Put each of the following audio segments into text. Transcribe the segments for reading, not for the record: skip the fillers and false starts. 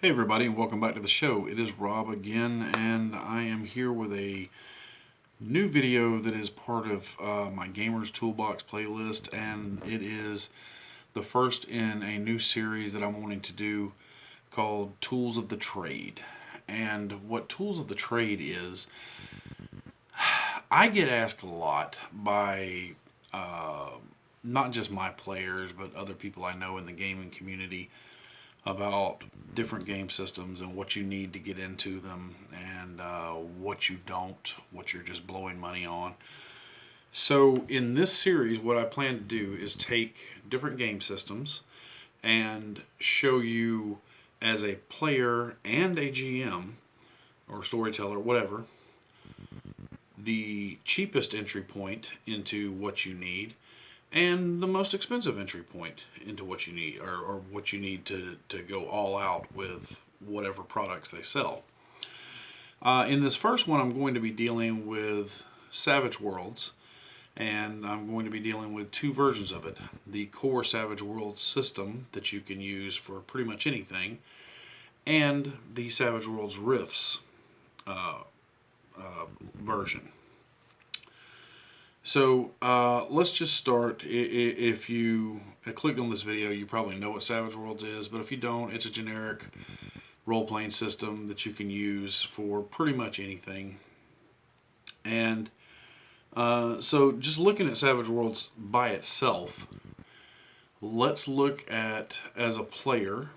Hey everybody, and welcome back to the show. It is Rob again, and I am here with a new video that is part of my Gamers Toolbox playlist, and it is the first in a new series that I'm wanting to do called Tools of the Trade. And what Tools of the Trade is, I get asked a lot by not just my players, but other people I know in the gaming community about different game systems and what you need to get into them and what you don't, what you're just blowing money on. So in this series, what I plan to do is take different game systems and show you as a player and a GM or storyteller, whatever, the cheapest entry point into what you need and the most expensive entry point into what you need, or what you need to go all out with whatever products they sell. In this first one, I'm going to be dealing with Savage Worlds, and I'm going to be dealing with two versions of it. The core Savage Worlds system that you can use for pretty much anything, and the Savage Worlds RIFTS version. So let's just start. If you clicked on this video, you probably know what Savage Worlds is, but if you don't, it's a generic role-playing system that you can use for pretty much anything. And so just looking at Savage Worlds by itself, let's look at, as a player,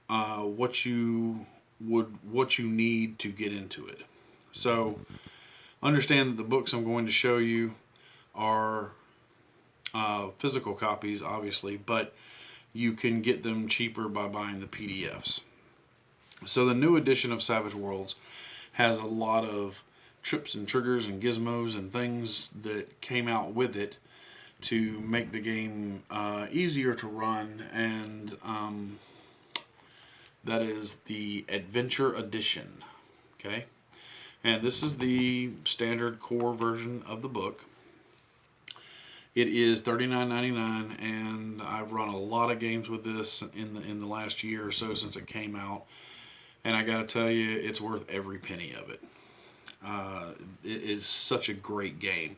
what you need to get into it. So understand that the books I'm going to show you are physical copies, obviously, but you can get them cheaper by buying the PDFs. So the new edition of Savage Worlds has a lot of trips and triggers and gizmos and things that came out with it to make the game easier to run, and that is the Adventure Edition. Okay? And this is the standard core version of the book. It is $39.99, and I've run a lot of games with this in the last year or so since it came out. And I gotta tell you, it's worth every penny of it. It is such a great game.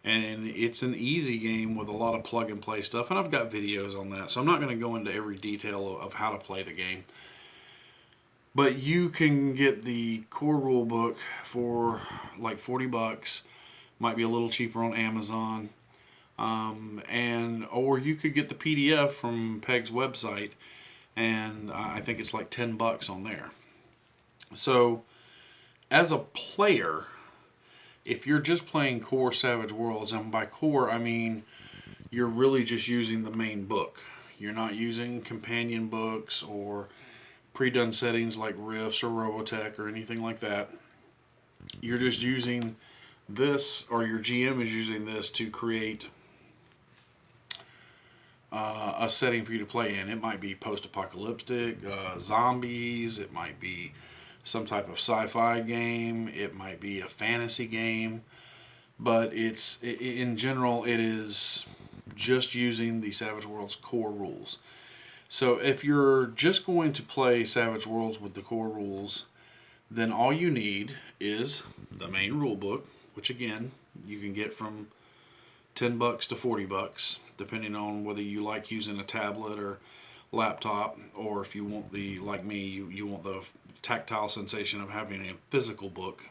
And it's an easy game with a lot of plug and play stuff. And I've got videos on that, so I'm not going to go into every detail of how to play the game. But you can get the core rule book for like 40 bucks. Might be a little cheaper on Amazon. Or you could get the PDF from Peg's website, and I think it's like 10 bucks on there. So as a player, if you're just playing core Savage Worlds, and by core I mean you're really just using the main book. You're not using companion books or pre-done settings like Rifts or Robotech or anything like that. You're just using this, or your GM is using this to create a setting for you to play in. It might be post-apocalyptic, zombies, it might be some type of sci-fi game, it might be a fantasy game, but in general it is just using the Savage Worlds core rules. So if you're just going to play Savage Worlds with the core rules, then all you need is the main rule book, which again, you can get from 10 bucks to 40 bucks, depending on whether you like using a tablet or laptop, or if you want the, like me, you want the tactile sensation of having a physical book.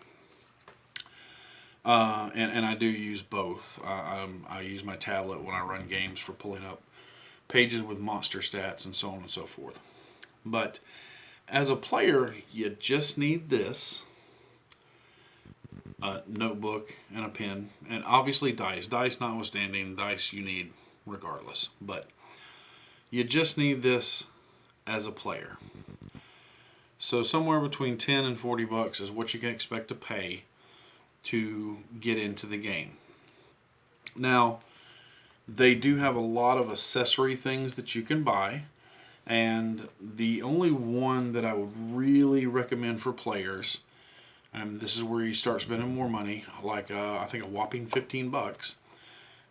And I do use both. I use my tablet when I run games for pulling up pages with monster stats and so on and so forth. But as a player, you just need this, a notebook and a pen, and obviously dice. Dice notwithstanding, dice you need regardless. But you just need this as a player. So somewhere between 10 and 40 bucks is what you can expect to pay to get into the game. Now, they do have a lot of accessory things that you can buy, and the only one that I would really recommend for players, and this is where you start spending more money, like I think a whopping 15 bucks,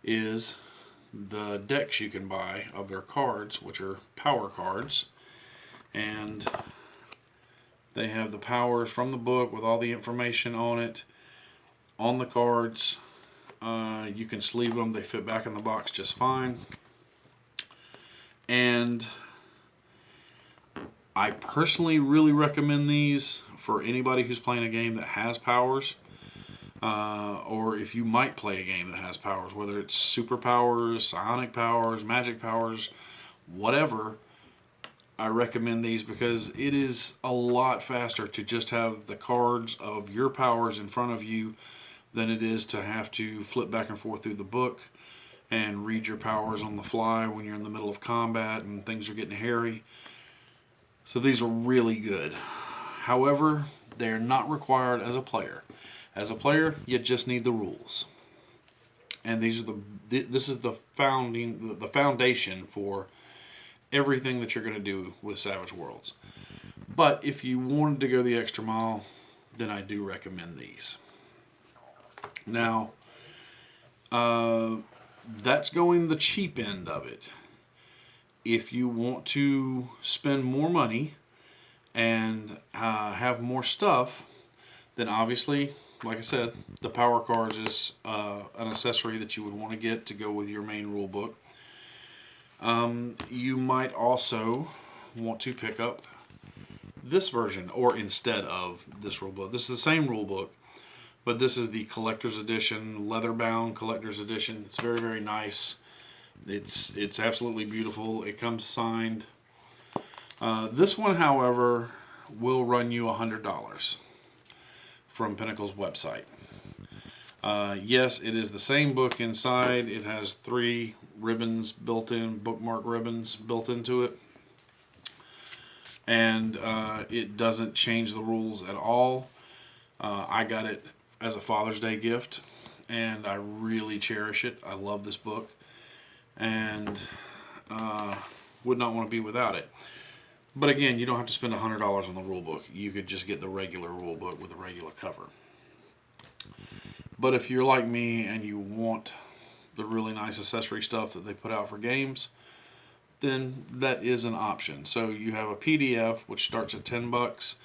is the decks you can buy of their cards, which are power cards. And they have the powers from the book with all the information on it, on the cards. You can sleeve them. They fit back in the box just fine. And I personally really recommend these for anybody who's playing a game that has powers. Or if you might play a game that has powers, whether it's superpowers, psionic powers, magic powers, whatever, I recommend these because it is a lot faster to just have the cards of your powers in front of you than it is to have to flip back and forth through the book and read your powers on the fly when you're in the middle of combat and things are getting hairy. So these are really good. However, they're not required as a player. As a player, you just need the rules. And this is the foundation for everything that you're going to do with Savage Worlds. But if you wanted to go the extra mile, then I do recommend these. Now, that's going the cheap end of it. If you want to spend more money and have more stuff, then obviously, like I said, the power cards is an accessory that you would want to get to go with your main rule book. You might also want to pick up this version, or instead of this rule book. This is the same rule book, but this is the collector's edition, leather-bound collector's edition. It's very, very nice. It's absolutely beautiful. It comes signed. This one, however, will run you $100 from Pinnacle's website. Yes, it is the same book inside. It has 3 ribbons built in, bookmark ribbons built into it. And it doesn't change the rules at all. I got it as a Father's Day gift, and I really cherish it. I love this book, and would not want to be without it. But again, you don't have to spend $100 on the rule book. You could just get the regular rule book with a regular cover. But if you're like me and you want the really nice accessory stuff that they put out for games, then that is an option. So you have a PDF, which starts at $10.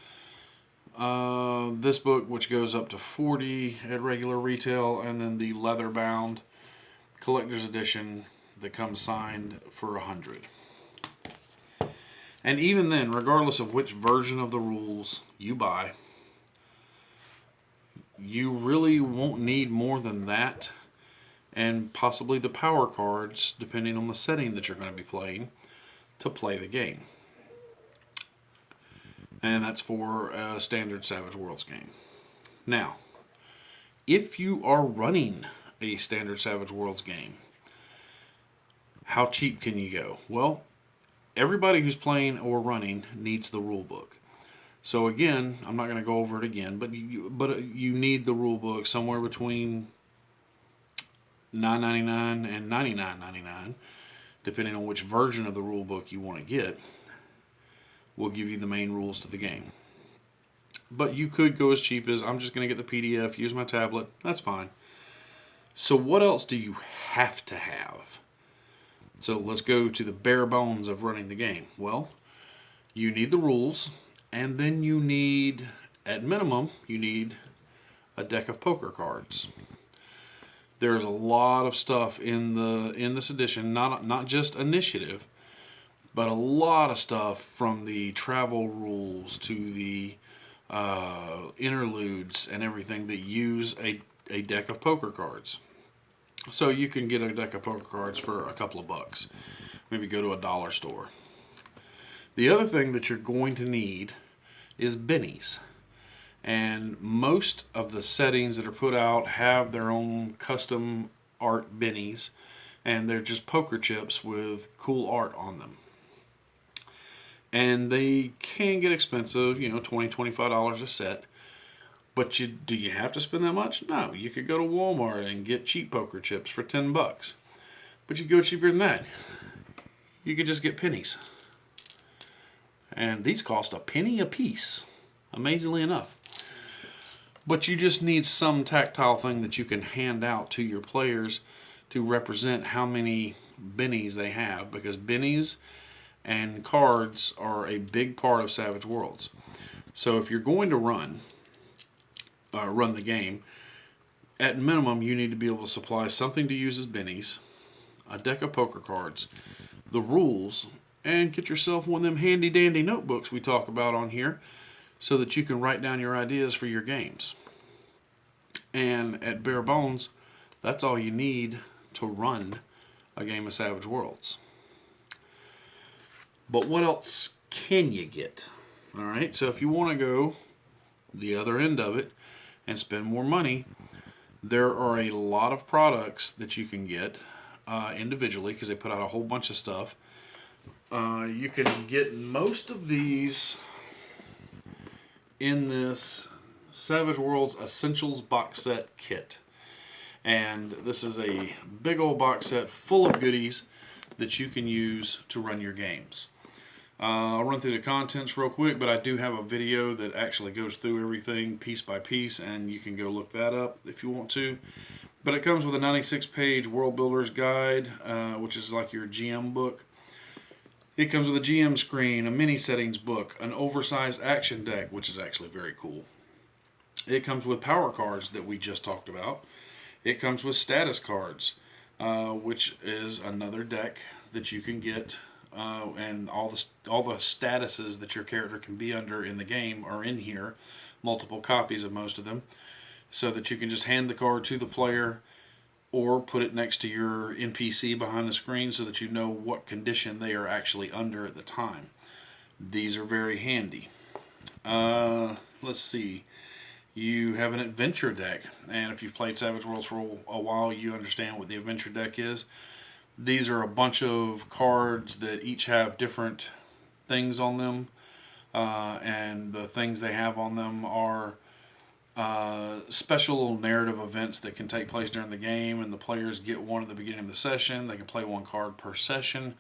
This book, which goes up to $40 at regular retail, and then the leather-bound collector's edition that comes signed for $100. And even then, regardless of which version of the rules you buy, you really won't need more than that, and possibly the power cards, depending on the setting that you're going to be playing, to play the game. And that's for a standard Savage Worlds game. Now, if you are running a standard Savage Worlds game, how cheap can you go? Well, everybody who's playing or running needs the rule book. So again, I'm not going to go over it again, but you need the rule book somewhere between $9.99 and $99.99, depending on which version of the rule book you want to get. Will give you the main rules to the game. But you could go as cheap as, I'm just going to get the PDF, use my tablet. That's fine. So what else do you have to have? So let's go to the bare bones of running the game. Well, you need the rules, and then you need, at minimum, you need a deck of poker cards. There's a lot of stuff in this edition, not just initiative, but a lot of stuff from the travel rules to the interludes and everything that use a deck of poker cards. So you can get a deck of poker cards for a couple of bucks. Maybe go to a dollar store. The other thing that you're going to need is bennies. And most of the settings that are put out have their own custom art bennies. And they're just poker chips with cool art on them. And they can get expensive, $20, $25 a set. But do you have to spend that much? No, you could go to Walmart and get cheap poker chips for $10. But you go cheaper than that. You could just get pennies. And these cost a penny a piece, amazingly enough. But you just need some tactile thing that you can hand out to your players to represent how many bennies they have. Because bennies and cards are a big part of Savage Worlds. So if you're going to run the game, at minimum you need to be able to supply something to use as bennies, a deck of poker cards, the rules, and get yourself one of them handy dandy notebooks we talk about on here so that you can write down your ideas for your games. And at bare bones, that's all you need to run a game of Savage Worlds. But what else can you get? Alright, so if you want to go the other end of it and spend more money, there are a lot of products that you can get individually because they put out a whole bunch of stuff. You can get most of these in this Savage Worlds Essentials box set kit. And this is a big old box set full of goodies that you can use to run your games. I'll run through the contents real quick, but I do have a video that actually goes through everything piece by piece, and you can go look that up if you want to. But it comes with a 96-page World Builder's Guide, which is like your GM book. It comes with a GM screen, a mini settings book, an oversized action deck, which is actually very cool. It comes with power cards that we just talked about. It comes with status cards, which is another deck that you can get, and all the statuses that your character can be under in the game are in here, multiple copies of most of them, so that you can just hand the card to the player or put it next to your NPC behind the screen so that you know what condition they are actually under at the time. These are very handy. Let's see. You have an adventure deck, and if you've played Savage Worlds for a while, you understand what the adventure deck is. These are a bunch of cards that each have different things on them, and the things they have on them are special narrative events that can take place during the game, and the players get one at the beginning of the session. They can play one card per session,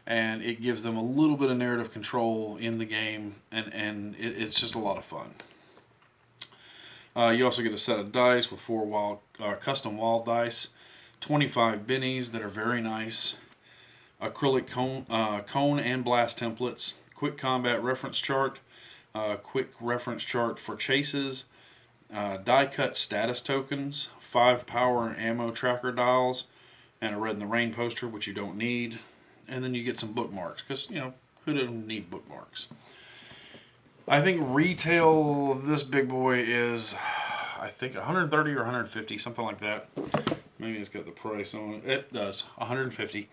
and it gives them a little bit of narrative control in the game, and it's just a lot of fun. You also get a set of dice with 4 custom wild dice, 25 bennies that are very nice, acrylic cone and blast templates, quick combat reference chart, quick reference chart for chases, die cut status tokens, 5 power and ammo tracker dials, and a red in the rain poster, which you don't need. And then you get some bookmarks, because, you know, who doesn't need bookmarks? I think retail this big boy is, I think, 130 or 150, something like that. Maybe it's got the price on it. It does, 150.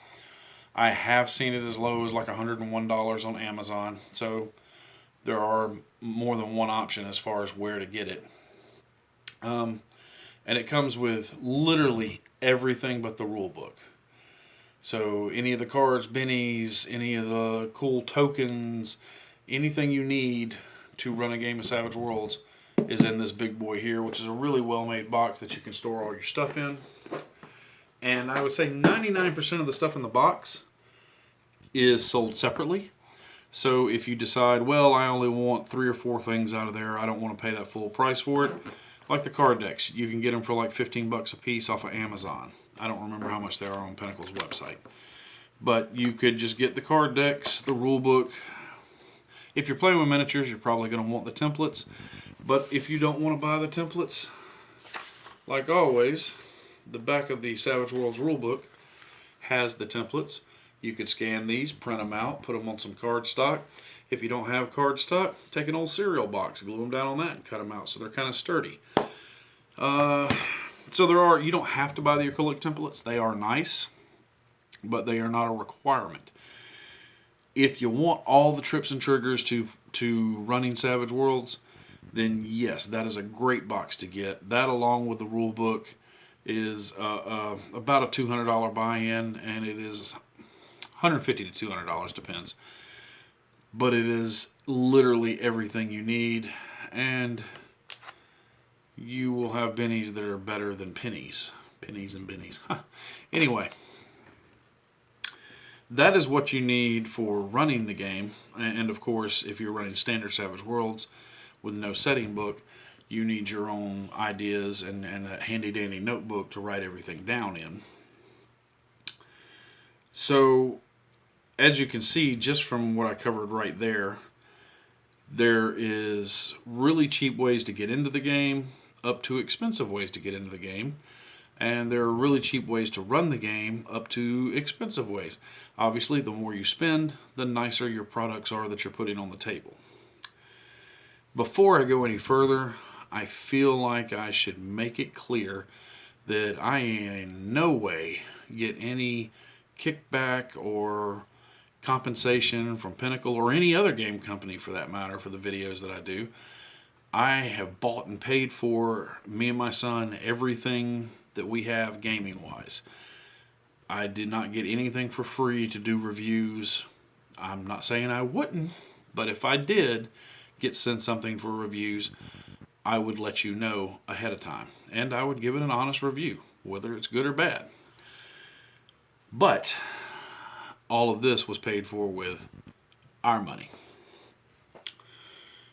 I have seen it as low as like $101 on Amazon. So there are more than one option as far as where to get it. And it comes with literally everything but the rule book. So any of the cards, bennies, any of the cool tokens, anything you need to run a game of Savage Worlds is in this big boy here, which is a really well-made box that you can store all your stuff in. And I would say 99% of the stuff in the box is sold separately. So if you decide, well, I only want 3 or 4 things out of there, I don't want to pay that full price for it, like the card decks, you can get them for like 15 bucks a piece off of Amazon. I don't remember how much they are on Pinnacle's website. But you could just get the card decks, the rule book. If you're playing with miniatures, you're probably going to want the templates. But if you don't want to buy the templates, like always, the back of the Savage Worlds rulebook has the templates. You could scan these, print them out, put them on some cardstock. If you don't have cardstock, take an old cereal box, glue them down on that, and cut them out so they're kind of sturdy. So you don't have to buy the acrylic templates. They are nice, but they are not a requirement. If you want all the trips and triggers to running Savage Worlds, then yes, that is a great box to get. That, along with the rule book, is about a $200 buy-in, and it is $150 to $200, depends. But it is literally everything you need, and you will have bennies that are better than pennies. Pennies and bennies. Anyway, that is what you need for running the game. And of course, if you're running standard Savage Worlds with no setting book, you need your own ideas and a handy dandy notebook to write everything down in. So as you can see, just from what I covered right there, there is really cheap ways to get into the game, up to expensive ways to get into the game, and there are really cheap ways to run the game, up to expensive ways. Obviously, the more you spend, the nicer your products are that you're putting on the table. Before I go any further, I feel like I should make it clear that I in no way get any kickback or compensation from Pinnacle or any other game company for that matter for the videos that I do. I have bought and paid for, me and my son, everything that we have gaming wise. I did not get anything for free to do reviews. I'm not saying I wouldn't, but if I did get sent something for reviews, I would let you know ahead of time, and I would give it an honest review, whether it's good or bad. But all of this was paid for with our money.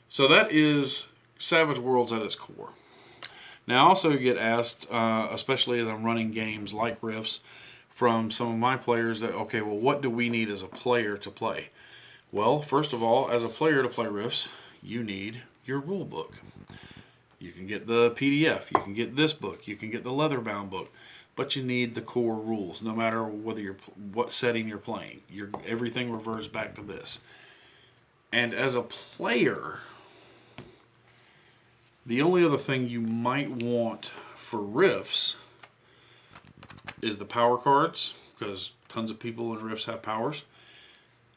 So that is Savage Worlds at its core. Now I also get asked, especially as I'm running games like RIFTS, from some of my players that, okay, well, what do we need as a player to play? Well, first of all, as a player to play RIFTS, you need your rule book. You can get the PDF, you can get this book, you can get the leather-bound book, but you need the core rules. No matter what setting you're playing, everything reverts back to this. And as a player, the only other thing you might want for RIFTS is the power cards, because tons of people in RIFTS have powers,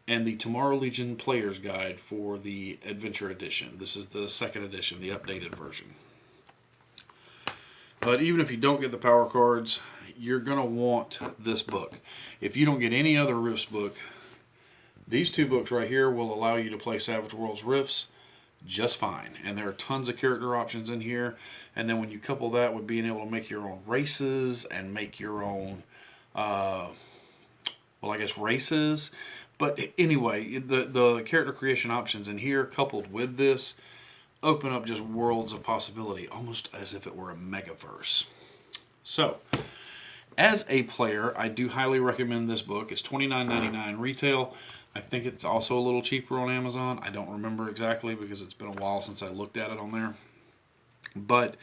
and the Tomorrow Legion Player's Guide for the Adventure Edition. This is the second edition, the updated version. But even if you don't get the power cards, you're going to want this book. If you don't get any other RIFTS book, these two books right here will allow you to play Savage Worlds RIFTS just fine. And there are tons of character options in here. And then when you couple that with being able to make your own races and make your own, races. But anyway, the character creation options in here coupled with this open up just worlds of possibility, almost as if it were a megaverse. So, as a player, I do highly recommend this book. It's $29.99 retail. I think it's also a little cheaper on Amazon. I don't remember exactly because it's been a while since I looked at it on there. But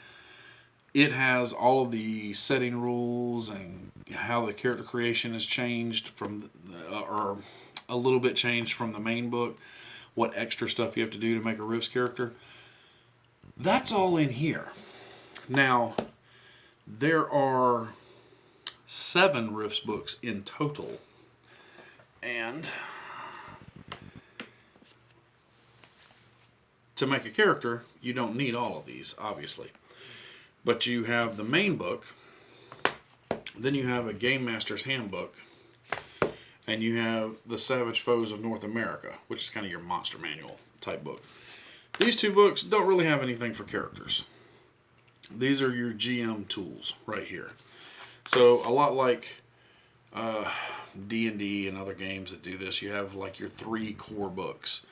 it has all of the setting rules and how the character creation has changed from, or a little bit changed from the main book. What extra stuff you have to do to make a RIFTS character. That's all in here. Now, there are 7 RIFTS books in total. And to make a character, you don't need all of these, obviously. But you have the main book, then you have a Game Master's Handbook, and you have the Savage Foes of North America, which is kind of your monster manual type book. These two books don't really have anything for characters. These are your GM tools right here. So a lot like D&D and other games that do this, you have like your 3 core books.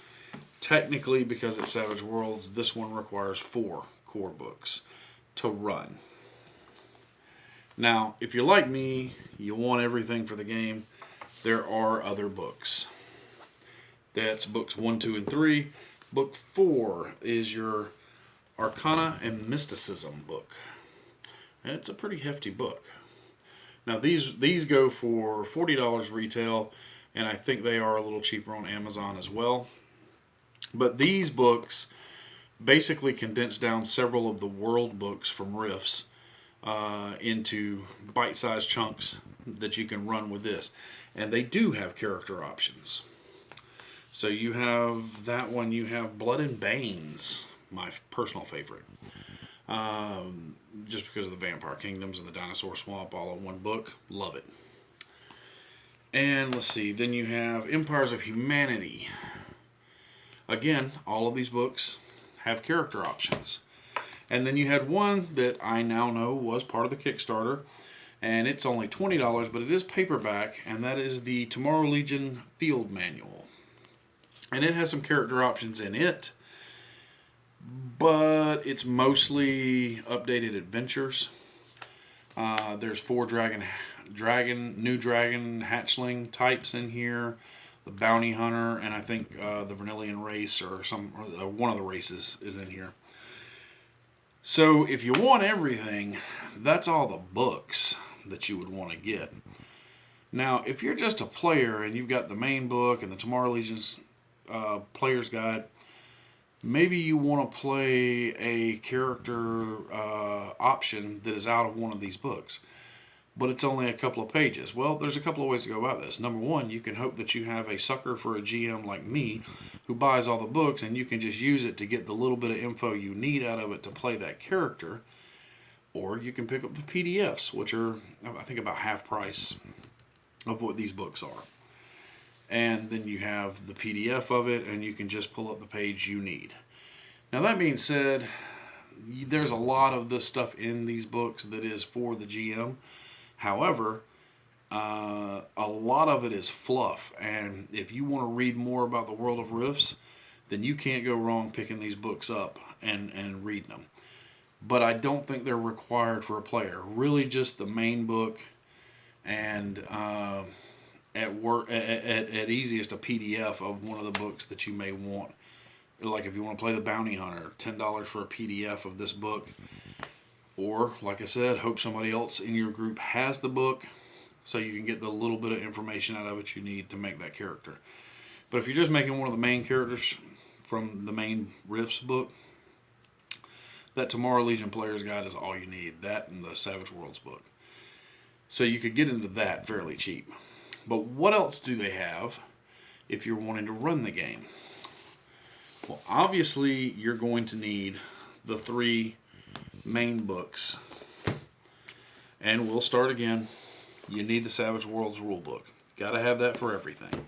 Technically, because it's Savage Worlds, this one requires 4 core books to run. Now, if you're like me, you want everything for the game, there are other books. That's books 1, 2, and 3. Book 4 is your Arcana and Mysticism book. And it's a pretty hefty book. Now these go for $40 retail, and I think they are a little cheaper on Amazon as well. But these books basically condense down several of the world books from RIFTS into bite-sized chunks that you can run with this. And they do have character options. So you have that one, you have Blood and Banes, my personal favorite. Just because of the Vampire Kingdoms and the Dinosaur Swamp all in one book. Love it. And let's see, then you have Empires of Humanity. Again, all of these books have character options. And then you had one that I now know was part of the Kickstarter, and it's only $20, but it is paperback, and that is the Tomorrow Legion Field Manual. And it has some character options in it, but it's mostly updated adventures. There's 4 new dragon hatchling types in here. the Bounty Hunter, and I think the Vernillian race or one of the races is in here. So if you want everything, that's all the books that you would want to get. Now, if you're just a player and you've got the main book and the Tomorrow Legion's Player's Guide, maybe you want to play a character option that is out of one of these books, but it's only a couple of pages. Well, there's a couple of ways to go about this. Number one, you can hope that you have a sucker for a GM like me who buys all the books, and you can just use it to get the little bit of info you need out of it to play that character. Or you can pick up the PDFs, which are, I think, about half price of what these books are. And then you have the PDF of it, and you can just pull up the page you need. Now, that being said, there's a lot of this stuff in these books that is for the GM. However, a lot of it is fluff, and if you want to read more about the world of Rifts, then you can't go wrong picking these books up and reading them. But I don't think they're required for a player. Really, just the main book, and at easiest a PDF of one of the books that you may want. Like if you want to play the Bounty Hunter, $10 for a PDF of this book. Or, like I said, hope somebody else in your group has the book so you can get the little bit of information out of it you need to make that character. But if you're just making one of the main characters from the main Rifts book, that Tomorrow Legion Player's Guide is all you need. That and the Savage Worlds book. So you could get into that fairly cheap. But what else do they have if you're wanting to run the game? Well, obviously, you're going to need the 3 main books. And we'll start again. You need the Savage Worlds rulebook. Got to have that for everything.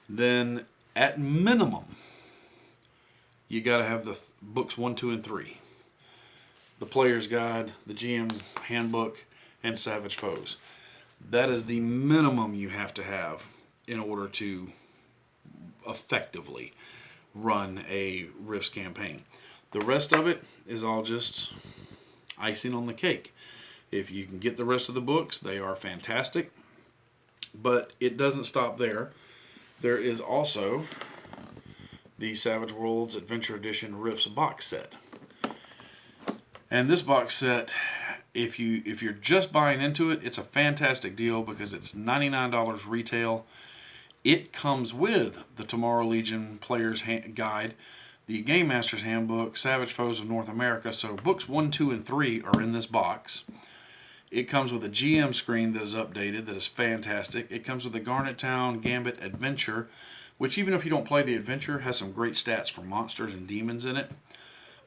Then, at minimum, you got to have the books 1, 2, and 3. The Player's Guide, the GM Handbook, and Savage Foes. That is the minimum you have to have in order to effectively run a Rifts campaign. The rest of it is all just icing on the cake. If you can get the rest of the books, they are fantastic. But it doesn't stop there. There is also the Savage Worlds Adventure Edition Rifts box set. And this box set, if you're just buying into it, it's a fantastic deal because it's $99 retail. It comes with the Tomorrow Legion Player's Guide, the Game Master's Handbook, Savage Foes of North America. So books 1, 2, and 3 are in this box. It comes with a GM screen that is updated, that is fantastic. It comes with the Garnet Town Gambit Adventure, which even if you don't play the adventure, has some great stats for monsters and demons in it.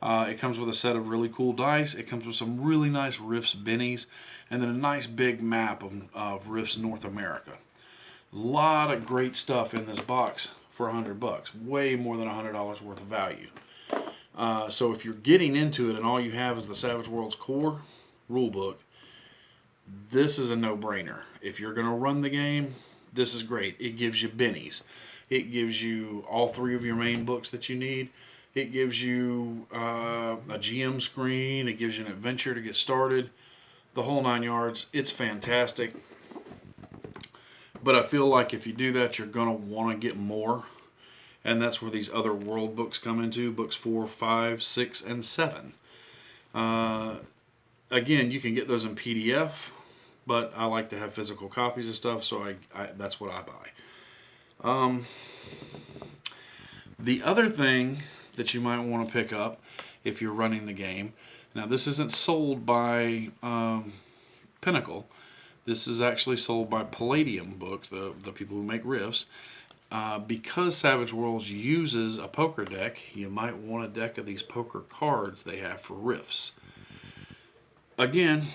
It comes with a set of really cool dice. It comes with some really nice Rifts bennies, and then a nice big map of Rifts North America. A lot of great stuff in this box for $100, way more than $100 worth of value. So if you're getting into it and all you have is the Savage Worlds core rulebook, this is a no-brainer. If you're going to run the game, this is great. It gives you bennies. It gives you all 3 of your main books that you need. It gives you a GM screen. It gives you an adventure to get started. The whole 9 yards. It's fantastic. But I feel like if you do that, you're going to want to get more. And that's where these other world books come into. Books 4, 5, 6, and 7. Again, you can get those in PDF. But I like to have physical copies of stuff. So that's what I buy. The other thing that you might want to pick up if you're running the game. Now, this isn't sold by Pinnacle. This is actually sold by Palladium Books, the people who make Rifts. Because Savage Worlds uses a poker deck, you might want a deck of these poker cards they have for Rifts. Again,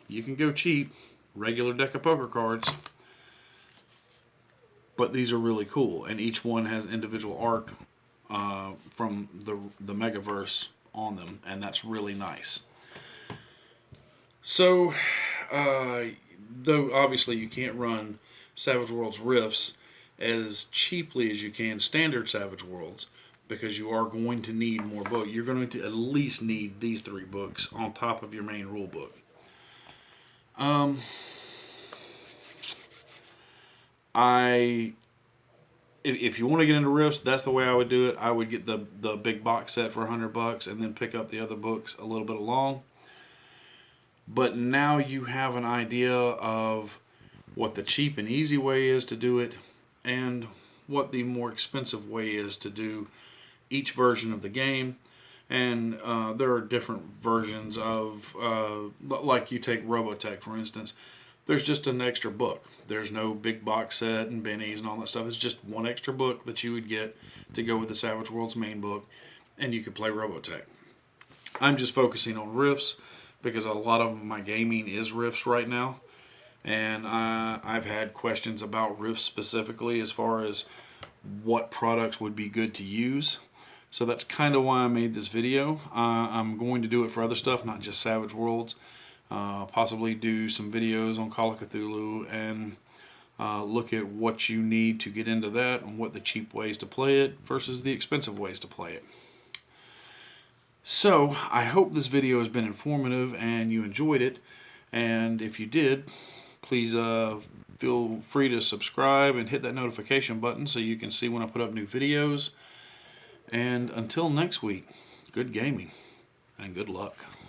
you can go cheap, regular deck of poker cards. But these are really cool, and each one has individual art from the Megaverse on them, and that's really nice. So, though obviously you can't run Savage Worlds Rifts as cheaply as you can standard Savage Worlds, because you are going to need more books. You're going to at least need these 3 books on top of your main rule book. I if you want to get into Rifts, that's the way I would do it. I would get the big box set for $100 and then pick up the other books a little bit along. But now you have an idea of what the cheap and easy way is to do it and what the more expensive way is to do each version of the game. And there are different versions of, like you take Robotech for instance, there's just an extra book. There's no big box set and bennies and all that stuff. It's just one extra book that you would get to go with the Savage Worlds main book, and you could play Robotech. I'm just focusing on Rifts because a lot of my gaming is Rifts right now. And I've had questions about Rifts specifically as far as what products would be good to use. So that's kind of why I made this video. I'm going to do it for other stuff, not just Savage Worlds. Possibly do some videos on Call of Cthulhu and look at what you need to get into that and what the cheap ways to play it versus the expensive ways to play it. So I hope this video has been informative and you enjoyed it. And if you did, please feel free to subscribe and hit that notification button so you can see when I put up new videos. And until next week, good gaming and good luck.